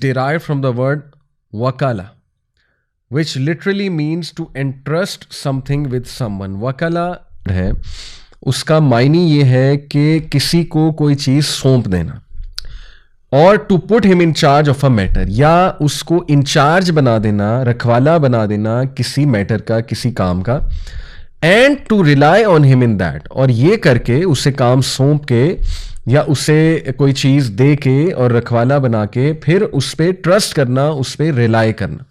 derived from the word wakala, which literally means to entrust something with someone. wakala ہے اس کا معنی یہ ہے کہ کسی کو کوئی چیز سونپ دینا, اور ٹو پٹ ہم in charge of a matter, یا اس کو انچارج بنا دینا, رکھوالا بنا دینا کسی میٹر کا, کسی کام کا, اینڈ ٹو ریلائی آن ہم ان دیٹ, اور یہ کر کے اسے کام سونپ کے یا اسے کوئی چیز دے کے اور رکھوالا بنا کے پھر اس پہ ٹرسٹ کرنا, اس پہ ریلائی کرنا.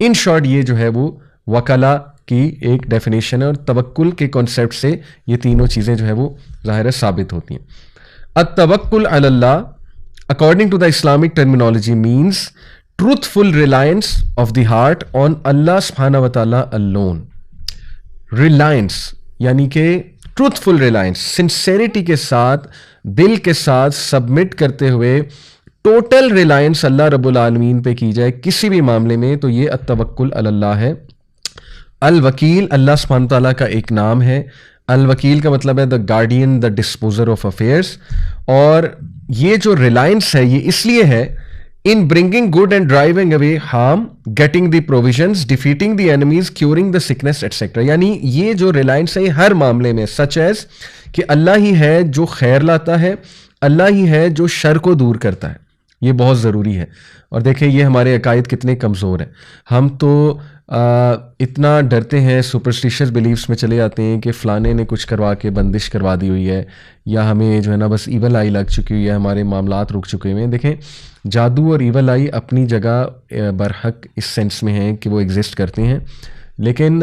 ان شارٹ یہ جو ہے وہ وکلا کی ایک ڈیفینیشن ہے, اور توکل کے کانسیپٹ سے یہ تینوں چیزیں جو ہے وہ ظاہر ثابت ہوتی ہیں. التوکل علی اللہ according to the Islamic terminology means truthful reliance of the heart on Allah subhanahu wa ta'ala alone. Reliance یعنی کہ truthful reliance, sincerity کے ساتھ, دل کے ساتھ سبمٹ کرتے ہوئے ٹوٹل ریلائنس اللہ رب العالمین پہ کی جائے کسی بھی معاملے میں, تو یہ التوکل علی اللہ ہے. الوکیل اللہ سبحانہ تعالیٰ کا ایک نام ہے. الوکیل کا مطلب ہے the guardian, the disposer of affairs, اور یہ جو ریلائنس ہے یہ اس لیے ہے in bringing good and driving away harm, getting the provisions, defeating the enemies, curing the sickness etcetera. یعنی یہ جو ریلائنس ہے ہر معاملے میں سچ ایز کہ اللہ ہی ہے جو خیر لاتا ہے, اللہ ہی ہے جو شر کو دور کرتا ہے. یہ بہت ضروری ہے. اور دیکھیں یہ ہمارے عقائد کتنے کمزور ہیں. ہم تو اتنا ڈرتے ہیں, سپرسٹیشیس بلیفس میں چلے جاتے ہیں کہ فلانے نے کچھ کروا کے بندش کروا دی ہوئی ہے, یا ہمیں جو ہے نا بس ایول آئی لگ چکی ہوئی ہے, ہمارے معاملات رک چکے ہوئے ہیں. دیکھیں جادو اور ایول آئی اپنی جگہ برحق اس سینس میں ہیں کہ وہ ایگزسٹ کرتے ہیں, لیکن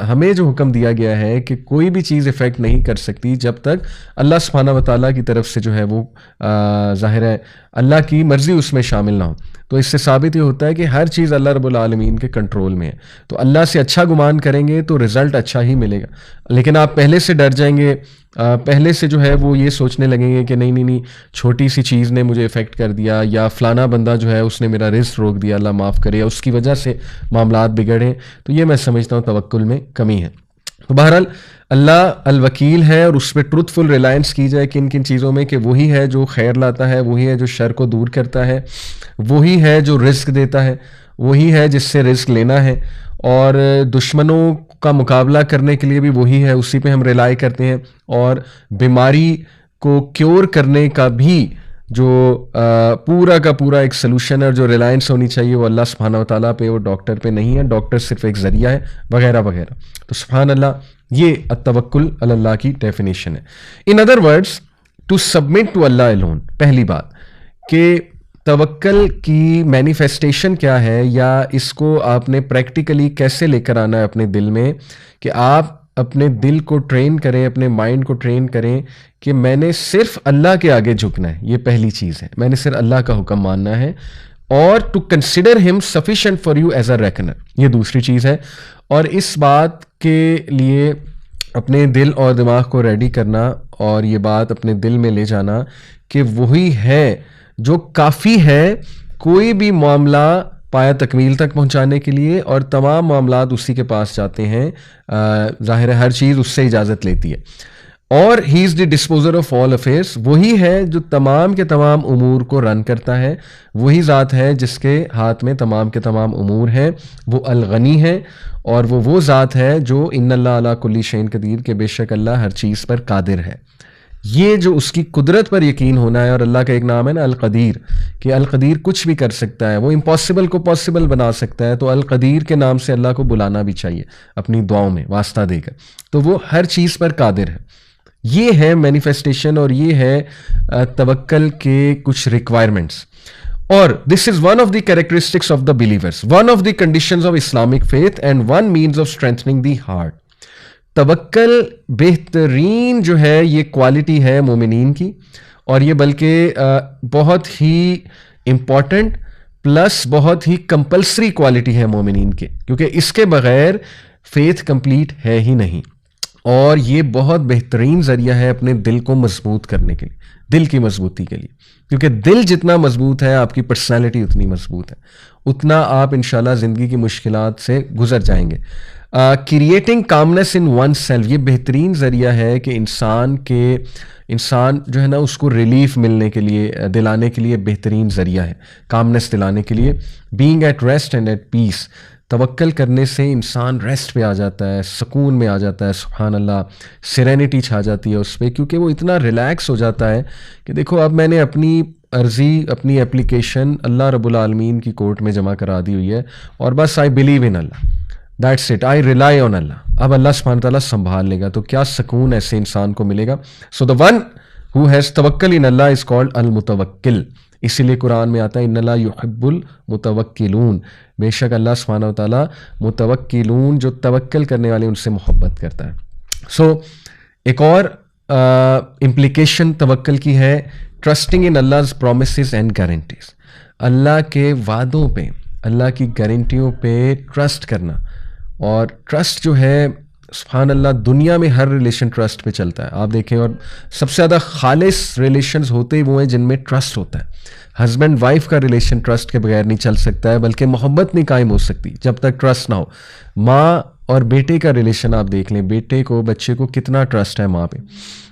ہمیں جو حکم دیا گیا ہے کہ کوئی بھی چیز افیکٹ نہیں کر سکتی جب تک اللہ سبحانہ و تعالیٰ کی طرف سے جو ہے وہ ظاہر ہے اللہ کی مرضی اس میں شامل نہ ہو. تو اس سے ثابت یہ ہوتا ہے کہ ہر چیز اللہ رب العالمین کے کنٹرول میں ہے. تو اللہ سے اچھا گمان کریں گے تو رزلٹ اچھا ہی ملے گا. لیکن آپ پہلے سے ڈر جائیں گے, پہلے سے جو ہے وہ یہ سوچنے لگیں گے کہ نہیں چھوٹی سی چیز نے مجھے افیکٹ کر دیا, یا فلانا بندہ جو ہے اس نے میرا رزق روک دیا, اللہ معاف کرے, یا اس کی وجہ سے معاملات بگڑے, تو یہ میں سمجھتا ہوں توکل میں کمی ہے. تو بہرحال اللہ الوکیل ہے, اور اس پہ ٹروتھ فل ریلائنس کی جائے کن کن چیزوں میں, کہ وہی ہے جو خیر لاتا ہے, وہی ہے جو شر کو دور کرتا ہے, وہی ہے جو رزق دیتا ہے, وہی ہے جس سے رزق لینا ہے, اور دشمنوں کا مقابلہ کرنے کے لیے بھی وہی ہے, اسی پہ ہم ریلائی کرتے ہیں. اور بیماری کو کیور کرنے کا بھی جو پورا کا پورا ایک سلوشن ہے, اور جو ریلائنس ہونی چاہیے وہ اللہ سبحانہ و تعالیٰ پہ, وہ ڈاکٹر پہ نہیں ہے, ڈاکٹر صرف ایک ذریعہ ہے, وغیرہ وغیرہ. تو سبحان اللہ, یہ التوکل علی اللہ کی ڈیفینیشن ہے. In other words to submit to Allah alone. پہلی بات کہ توکل کی مینیفیسٹیشن کیا ہے, یا اس کو آپ نے پریکٹیکلی کیسے لے کر آنا ہے اپنے دل میں, کہ آپ اپنے دل کو ٹرین کریں, اپنے مائنڈ کو ٹرین کریں کہ میں نے صرف اللہ کے آگے جھکنا ہے. یہ پہلی چیز ہے, میں نے صرف اللہ کا حکم ماننا ہے, اور to consider him sufficient for you as a reckoner, یہ دوسری چیز ہے. اور اس بات کے لیے اپنے دل اور دماغ کو ریڈی کرنا, اور یہ بات اپنے دل میں لے جانا کہ وہی ہے جو کافی ہے کوئی بھی معاملہ پایا تکمیل تک پہنچانے کے لیے, اور تمام معاملات اسی کے پاس جاتے ہیں, ظاہر ہے ہر چیز اس سے اجازت لیتی ہے. اور ہی از دی ڈسپوزر آف آل افیئرس, وہی ہے جو تمام کے تمام امور کو رن کرتا ہے, وہی ذات ہے جس کے ہاتھ میں تمام کے تمام امور ہیں. وہ الغنی ہے, اور وہ ذات ہے جو ان اللہ علی کل شیء قدیر, کہ بے شک اللہ ہر چیز پر قادر ہے. یہ جو اس کی قدرت پر یقین ہونا ہے. اور اللہ کا ایک نام ہے نا القدیر, کہ القدیر کچھ بھی کر سکتا ہے, وہ امپاسبل کو پاسبل بنا سکتا ہے. تو القدیر کے نام سے اللہ کو بلانا بھی چاہیے اپنی دعاؤں میں واسطہ دے کر. تو وہ ہر چیز پر قادر ہے. یہ ہے مینیفیسٹیشن, اور یہ ہے توکل کے کچھ ریکوائرمنٹس. اور this is one of the characteristics of the believers, one of the conditions of Islamic faith, and one means of strengthening the heart. توکل بہترین جو ہے یہ کوالٹی ہے مومنین کی, اور یہ بلکہ بہت ہی امپورٹنٹ پلس بہت ہی کمپلسری کوالٹی ہے مومنین کے, کیونکہ اس کے بغیر فیتھ کمپلیٹ ہے ہی نہیں. اور یہ بہت بہترین ذریعہ ہے اپنے دل کو مضبوط کرنے کے لیے. دل کی مضبوطی کے لیے، کیونکہ دل جتنا مضبوط ہے آپ کی پرسنالٹی اتنی مضبوط ہے، اتنا آپ انشاءاللہ زندگی کی مشکلات سے گزر جائیں گے۔ Creating calmness in oneself, یہ بہترین ذریعہ ہے کہ انسان جو ہے نا اس کو ریلیف ملنے کے لیے، دلانے کے لیے بہترین ذریعہ ہے کامنس دلانے کے لیے۔ Being at rest and at peace, توکل کرنے سے انسان ریسٹ پہ آ جاتا ہے، سکون میں آ جاتا ہے، سبحان اللہ، سیرینٹی چھا جاتی ہے اس پہ، کیونکہ وہ اتنا ریلیکس ہو جاتا ہے کہ دیکھو اب میں نے اپنی عرضی، اپنی اپلیکیشن اللہ رب العالمین کی کورٹ میں جمع کرا دی ہوئی ہے، اور بس I believe in Allah, that's it, I rely on Allah, اب اللہ سبحانہ تعالیٰ سنبھال لے گا، تو کیا سکون ایسے انسان کو ملے گا۔ سو دا ون ہو ہیز توکل ان اللہ از کالڈ المتوکل، اسی لیے قرآن میں آتا ہے ان اللہ یحب المتوکلون، بے شک اللہ سبحانہ تعالیٰ متوکلون، جو توکل کرنے والے ان سے محبت کرتا ہے۔ سو ایک اور امپلیکیشن توکل کی ہے، trusting in Allah's promises and guarantees, اللہ کے وعدوں پہ، اللہ کی گارنٹیوں پہ ٹرسٹ کرنا۔ اور ٹرسٹ جو ہے سبحان اللہ دنیا میں ہر ریلیشن ٹرسٹ پہ چلتا ہے، آپ دیکھیں، اور سب سے زیادہ خالص ریلیشنز ہوتے ہی وہ ہیں جن میں ٹرسٹ ہوتا ہے۔ ہسبینڈ وائف کا ریلیشن ٹرسٹ کے بغیر نہیں چل سکتا ہے، بلکہ محبت نہیں قائم ہو سکتی جب تک ٹرسٹ نہ ہو۔ ماں اور بیٹے کا ریلیشن آپ دیکھ لیں، بیٹے کو، بچے کو کتنا ٹرسٹ ہے ماں پہ،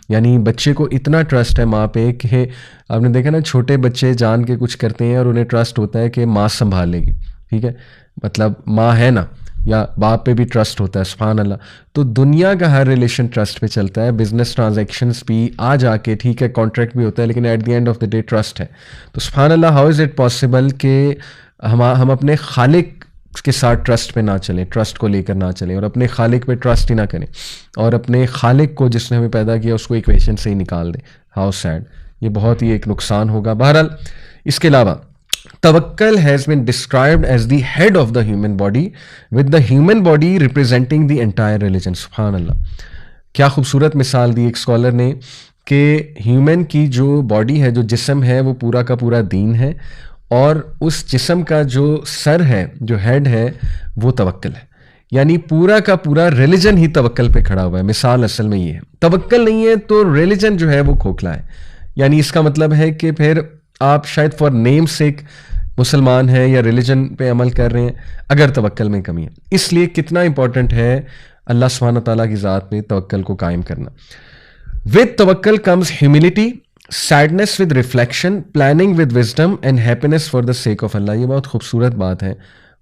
یعنی بچے کو اتنا ٹرسٹ ہے ماں پہ کہ آپ نے دیکھا نا چھوٹے بچے جان کے کچھ کرتے ہیں اور انہیں ٹرسٹ ہوتا ہے کہ ماں سنبھال لے گی، ٹھیک ہے، مطلب ماں ہے نا، یا باپ پہ بھی ٹرسٹ ہوتا ہے، سبحان اللہ۔ تو دنیا کا ہر ریلیشن ٹرسٹ پہ چلتا ہے، بزنس ٹرانزیکشنز بھی آ جا کے، ٹھیک ہے کانٹریکٹ بھی ہوتا ہے، لیکن at the end of the day trust ہے۔ تو سبحان اللہ، ہاؤ از اٹ پاسبل کہ ہم اپنے خالق کے ساتھ ٹرسٹ پہ نہ چلیں، ٹرسٹ کو لے کر نہ چلیں، اور اپنے خالق پہ ٹرسٹ ہی نہ کریں، اور اپنے خالق کو جس نے ہمیں پیدا کیا اس کو ایکویشن سے ہی نکال دیں۔ ہاؤ سیڈ، یہ بہت ہی ایک نقصان ہوگا۔ بہرحال اس کے علاوہ توکل has been described as the head of the human body with the human body representing the entire religion۔ سبحان اللہ، کیا خوبصورت مثال دی ایک اسکالر نے کہ ہیومن کی جو باڈی ہے، جو جسم ہے، وہ پورا کا پورا دین ہے، اور اس جسم کا جو سر ہے، جو ہیڈ ہے، وہ توکل ہے، یعنی پورا کا پورا ریلیجن ہی توکل پہ کھڑا ہوا ہے۔ مثال اصل میں یہ ہے، توکل نہیں ہے تو ریلیجن جو ہے وہ کھوکھلا ہے، یعنی اس کا مطلب ہے کہ پھر آپ شاید فار نیم سیک مسلمان ہیں یا ریلیجن پہ عمل کر رہے ہیں اگر توکل میں کمی ہے۔ اس لیے کتنا امپورٹنٹ ہے اللہ سبحانہ تعالیٰ کی ذات پہ توکل کو قائم کرنا۔ ود توکل comes humility, sadness with reflection, planning with wisdom and happiness for the sake of Allah. یہ بہت خوبصورت بات ہے،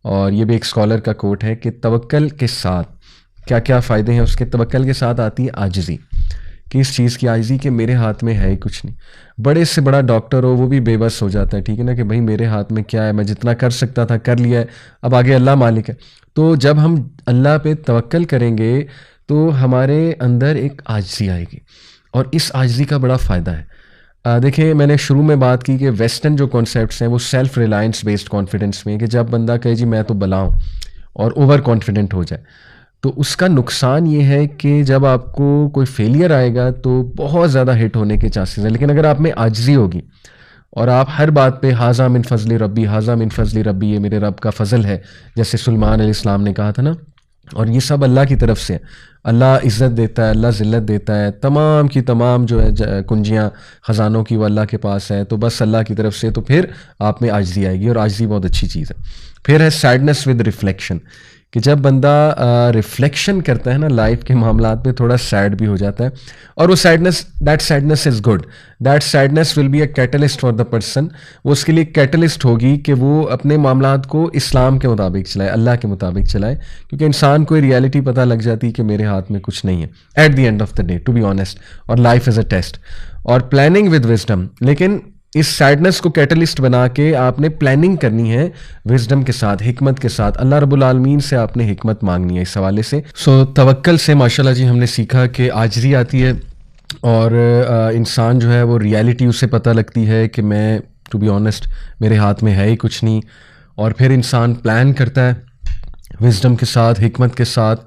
اور یہ بھی ایک اسکالر کا کوٹ ہے کہ توکل کے ساتھ کیا کیا فائدے ہیں اس کے۔ توکل کے ساتھ آتی ہے عاجزی، کہ اس چیز کی عاجزی کہ میرے ہاتھ میں ہے ہی کچھ نہیں۔ بڑے سے بڑا ڈاکٹر ہو وہ بھی بے بس ہو جاتا ہے، ٹھیک ہے نا، کہ بھائی میرے ہاتھ میں کیا ہے، میں جتنا کر سکتا تھا کر لیا ہے، اب آگے اللہ مالک ہے۔ تو جب ہم اللہ پہ توکل کریں گے تو ہمارے اندر ایک عاجزی آئے گی، اور اس عاجزی کا بڑا فائدہ ہے۔ دیکھیں میں نے شروع میں بات کی کہ ویسٹرن جو کانسیپٹس ہیں وہ سیلف ریلائنس بیسڈ کانفیڈنس میں، کہ جب بندہ کہے جی میں تو بلا ہوں اور اوور کانفیڈنٹ ہو جائے، تو اس کا نقصان یہ ہے کہ جب آپ کو کوئی فیلئر آئے گا تو بہت زیادہ ہٹ ہونے کے چانسز ہیں۔ لیکن اگر آپ میں عاجزی ہوگی اور آپ ہر بات پہ ھذا من فضل ربی، ھذا من فضل ربی، یہ میرے رب کا فضل ہے، جیسے سلیمان علیہ السلام نے کہا تھا نا، اور یہ سب اللہ کی طرف سے، اللہ عزت دیتا ہے، اللہ ذلت دیتا ہے، تمام کی تمام جو ہے کنجیاں خزانوں کی وہ اللہ کے پاس ہے، تو بس اللہ کی طرف سے، تو پھر آپ میں عاجزی آئے گی، اور عاجزی بہت اچھی چیز ہے۔ پھر ہے سیڈنس ود ریفلیکشن، کہ جب بندہ ریفلیکشن کرتا ہے نا لائف کے معاملات پہ، تھوڑا سیڈ بھی ہو جاتا ہے، اور وہ sadness, that sadness is good, that sadness will be a catalyst for the person, وہ اس کے لیے کیٹلسٹ ہوگی کہ وہ اپنے معاملات کو اسلام کے مطابق چلائے، اللہ کے مطابق چلائے، کیونکہ انسان کو ریالٹی پتہ لگ جاتی ہے کہ میرے ہاتھ میں کچھ نہیں ہے at the end of the day, to be honest, اور لائف از اے ٹیسٹ۔ اور پلاننگ ود وزڈم، لیکن اس سیڈنس کو کیٹلسٹ بنا کے آپ نے پلاننگ کرنی ہے وزڈم کے ساتھ، حکمت کے ساتھ، اللہ رب العالمین سے آپ نے حکمت مانگنی ہے اس حوالے سے۔ سو توکل سے ماشاءاللہ جی ہم نے سیکھا کہ عاجزی آتی ہے، اور انسان جو ہے وہ ریالٹی اسے پتہ لگتی ہے کہ میں ٹو بی آنیسٹ میرے ہاتھ میں ہے ہی کچھ نہیں، اور پھر انسان پلان کرتا ہے وزڈم کے ساتھ، حکمت کے ساتھ،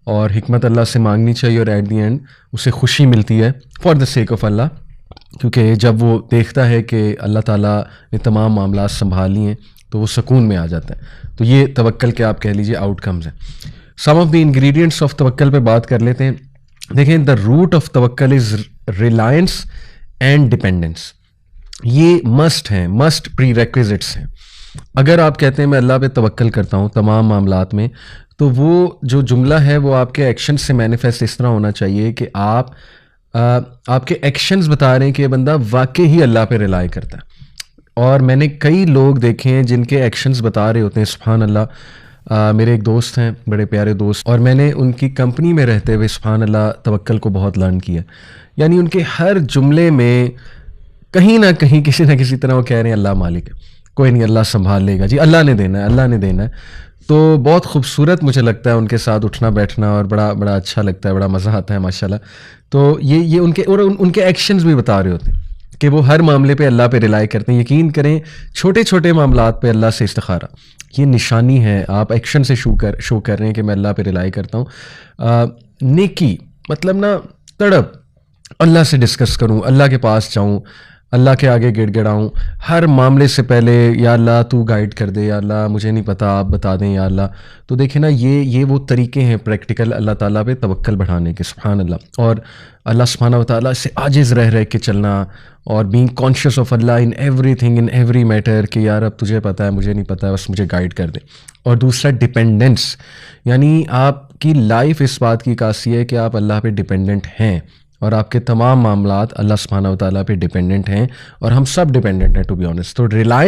اور حکمت اللہ سے مانگنی چاہیے، اور ایٹ دی اینڈ اسے خوشی ملتی ہے فار دا سیک آف اللہ، کیونکہ جب وہ دیکھتا ہے کہ اللہ تعالیٰ نے تمام معاملات سنبھال لیے ہیں تو وہ سکون میں آ جاتا ہے۔ تو یہ توکل کے آپ کہہ لیجیے آؤٹ کمز ہیں۔ سم آف دی انگریڈینٹس آف توکل پہ بات کر لیتے ہیں۔ دیکھیں، دا روٹ آف توکل از ریلائنس اینڈ ڈپینڈنس، یہ مسٹ ہیں، مسٹ پری ریکویزٹس ہیں. اگر آپ کہتے ہیں میں اللہ پہ توکل کرتا ہوں تمام معاملات میں، تو وہ جو جملہ ہے وہ آپ کے ایکشن سے مینیفیسٹ اس طرح ہونا چاہیے کہ آپ کے ایکشنز بتا رہے ہیں کہ یہ بندہ واقعی ہی اللہ پہ ریلائی کرتا ہے. اور میں نے کئی لوگ دیکھے ہیں جن کے ایکشنز بتا رہے ہوتے ہیں سبحان اللہ. میرے ایک دوست ہیں، بڑے پیارے دوست، اور میں نے ان کی کمپنی میں رہتے ہوئے سبحان اللہ توکل کو بہت لرن کیا. یعنی ان کے ہر جملے میں کہیں نہ کہیں کسی نہ کسی طرح وہ کہہ رہے ہیں اللہ مالک ہے، کوئی نہیں، اللہ سنبھال لے گا جی، اللہ نے دینا ہے، اللہ نے دینا ہے. تو بہت خوبصورت مجھے لگتا ہے ان کے ساتھ اٹھنا بیٹھنا، اور بڑا اچھا لگتا ہے، بڑا مزہ آتا ہے ماشاءاللہ. تو یہ ان کے ایکشنز بھی بتا رہے ہوتے ہیں کہ وہ ہر معاملے پہ اللہ پہ ریلائی کرتے ہیں. یقین کریں چھوٹے چھوٹے معاملات پہ اللہ سے استخارہ، یہ نشانی ہے. آپ ایکشن سے شو کر رہے ہیں کہ میں اللہ پہ ریلائی کرتا ہوں. نیکی مطلب نا تڑپ، اللہ سے ڈسکس کروں، اللہ کے پاس جاؤں، اللہ کے آگے گڑ گڑاؤں ہر معاملے سے پہلے، یا اللہ تو گائیڈ کر دے، یا اللہ مجھے نہیں پتہ آپ بتا دیں یا اللہ. تو دیکھیں نا یہ وہ طریقے ہیں پریکٹیکل اللہ تعالیٰ پہ توکل بڑھانے کے سبحان اللہ. اور اللہ سبحانہ و تعالیٰ سے عاجز رہ کے چلنا، اور being conscious of Allah in everything in every matter کہ یار اب تجھے پتہ ہے مجھے نہیں پتہ ہے، بس مجھے گائیڈ کر دے. اور دوسرا ڈپینڈنس، یعنی آپ کی لائف اس بات کی عکاسی ہے کہ آپ اللہ پہ ڈپینڈنٹ ہیں، اور آپ کے تمام معاملات اللہ سبحانہ و تعالیٰ پہ ڈپینڈنٹ ہیں، اور ہم سب ڈپینڈنٹ ہیں ٹو بی آنیسٹ. تو ریلائی